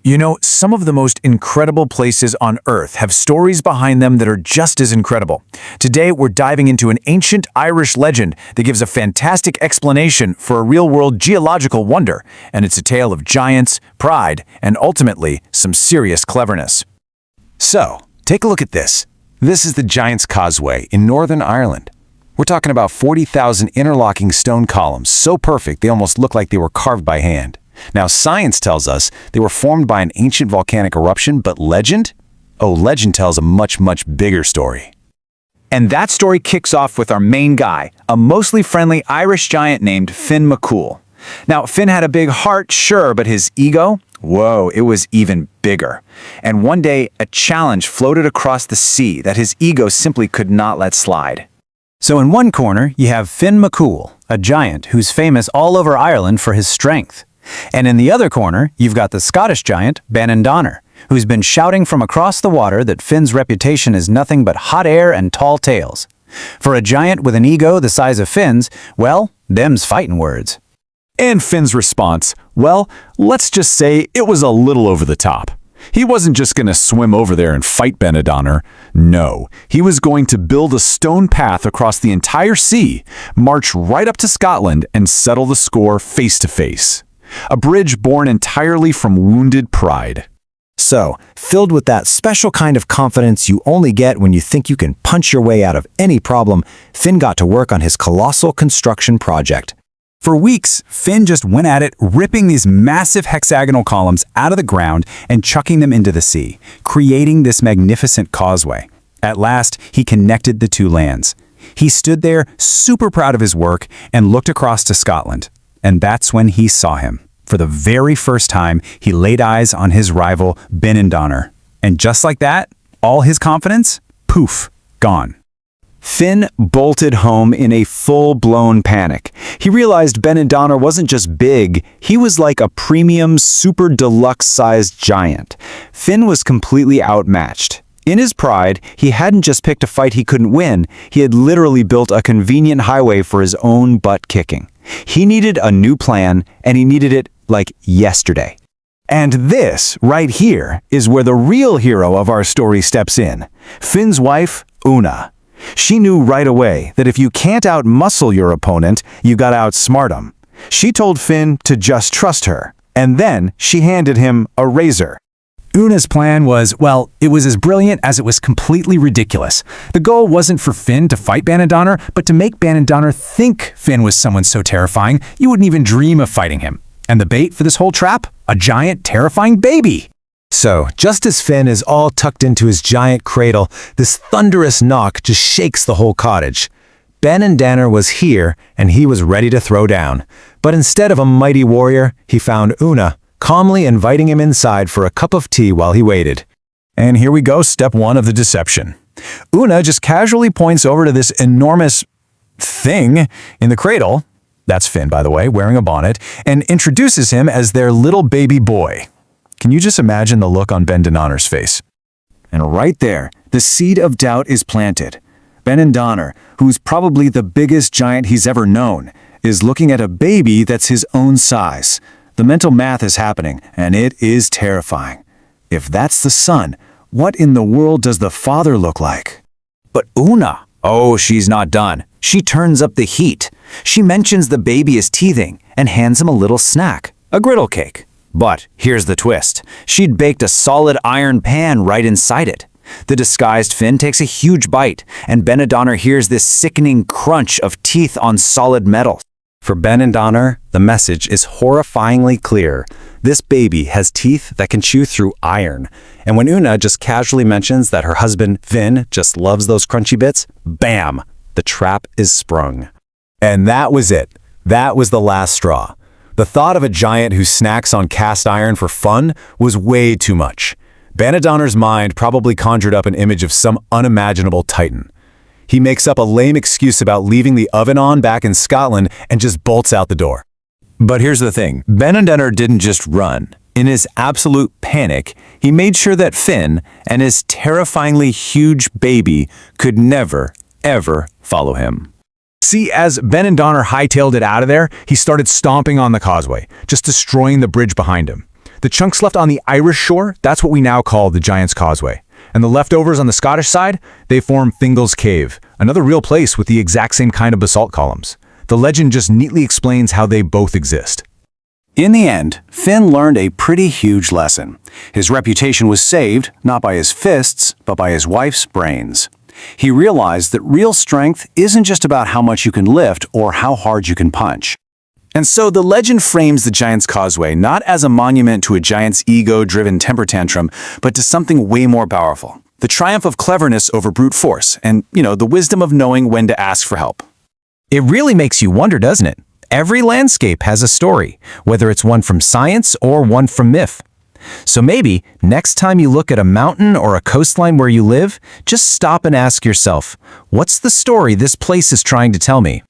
You know, some of the most incredible places on Earth have stories behind them that are just as incredible. Today, we're diving into an ancient Irish legend that gives a fantastic explanation for a real-world geological wonder, and it's a tale of giants, pride, and ultimately, some serious cleverness. So, take a look at this. This is the Giant's Causeway in Northern Ireland. We're talking about 40,000 interlocking stone columns, so perfect they almost look like they were carved by hand. Now, science tells us they were formed by an ancient volcanic eruption, but legend? Oh, legend tells a much, much bigger story. And that story kicks off with our main guy, a mostly friendly Irish giant named Finn mcCool. Now, Finn had a big heart, sure, but his ego? Whoa, it was even bigger. And one day, a challenge floated across the sea that his ego simply could not let slide. So in one corner, you have Finn mcCool, a giant who's famous all over Ireland for his strength. And in the other corner, you've got the Scottish giant, Donner, who's been shouting from across the water that Finn's reputation is nothing but hot air and tall tales. For a giant with an ego the size of Finn's, well, them's fighting words. And Finn's response, well, let's just say it was a little over the top. He wasn't just going to swim over there and fight Donner. No, he was going to build a stone path across the entire sea, march right up to Scotland, and settle the score face to face. A bridge born entirely from wounded pride. So, filled with that special kind of confidence you only get when you think you can punch your way out of any problem, Finn got to work on his colossal construction project. For weeks, Finn just went at it, ripping these massive hexagonal columns out of the ground and chucking them into the sea, creating this magnificent causeway. At last, he connected the two lands. He stood there, super proud of his work, and looked across to Scotland. And that's when he saw him. For the very first time, he laid eyes on his rival, Donner. And just like that, all his confidence, poof, gone. Finn bolted home in a full-blown panic. He realized Donner wasn't just big, he was like a premium, super deluxe-sized giant. Finn was completely outmatched. In his pride, he hadn't just picked a fight he couldn't win, he had literally built a convenient highway for his own butt-kicking. He needed a new plan, and he needed it, like, yesterday. And this, right here, is where the real hero of our story steps in. Finn's wife, Una. She knew right away that if you can't out-muscle your opponent, you gotta outsmart him. She told Finn to just trust her, and then she handed him a razor. Una's plan was, well, it was as brilliant as it was completely ridiculous. The goal wasn't for Finn to fight Donner, but to make Donner think Finn was someone so terrifying you wouldn't even dream of fighting him. And the bait for this whole trap? A giant, terrifying baby! So, just as Finn is all tucked into his giant cradle, this thunderous knock just shakes the whole cottage. Donner was here, and he was ready to throw down. But instead of a mighty warrior, he found Una, calmly inviting him inside for a cup of tea while he waited. And here we go, step one of the deception. Una just casually points over to this enormous thing in the cradle, that's Finn, by the way, wearing a bonnet, and introduces him as their little baby boy. Can you just imagine the look on Donner's face? And right there, the seed of doubt is planted. Donner, who's probably the biggest giant he's ever known, is looking at a baby that's his own size. The mental math is happening, and it is terrifying. If that's the son, what in the world does the father look like? But Una, oh, she's not done. She turns up the heat. She mentions the baby is teething and hands him a little snack, a griddle cake. But here's the twist. She'd baked a solid iron pan right inside it. The disguised Finn takes a huge bite, and Donner hears this sickening crunch of teeth on solid metal. For Donner, the message is horrifyingly clear. This baby has teeth that can chew through iron. And when Una just casually mentions that her husband, Finn, just loves those crunchy bits, bam, the trap is sprung. And that was it. That was the last straw. The thought of a giant who snacks on cast iron for fun was way too much. Donner's mind probably conjured up an image of some unimaginable titan. He makes up a lame excuse about leaving the oven on back in Scotland and just bolts out the door. But here's the thing, Donner didn't just run. In his absolute panic, he made sure that Finn and his terrifyingly huge baby could never, ever follow him. See, as Donner hightailed it out of there, he started stomping on the causeway, just destroying the bridge behind him. The chunks left on the Irish shore, that's what we now call the Giant's Causeway. And the leftovers on the Scottish side, they form Fingal's Cave, another real place with the exact same kind of basalt columns. The legend just neatly explains how they both exist. In the end, Finn learned a pretty huge lesson. His reputation was saved, not by his fists, but by his wife's brains. He realized that real strength isn't just about how much you can lift or how hard you can punch. And so the legend frames the Giant's Causeway not as a monument to a giant's ego-driven temper tantrum, but to something way more powerful. The triumph of cleverness over brute force and, the wisdom of knowing when to ask for help. It really makes you wonder, doesn't it? Every landscape has a story, whether it's one from science or one from myth. So maybe, next time you look at a mountain or a coastline where you live, just stop and ask yourself, what's the story this place is trying to tell me?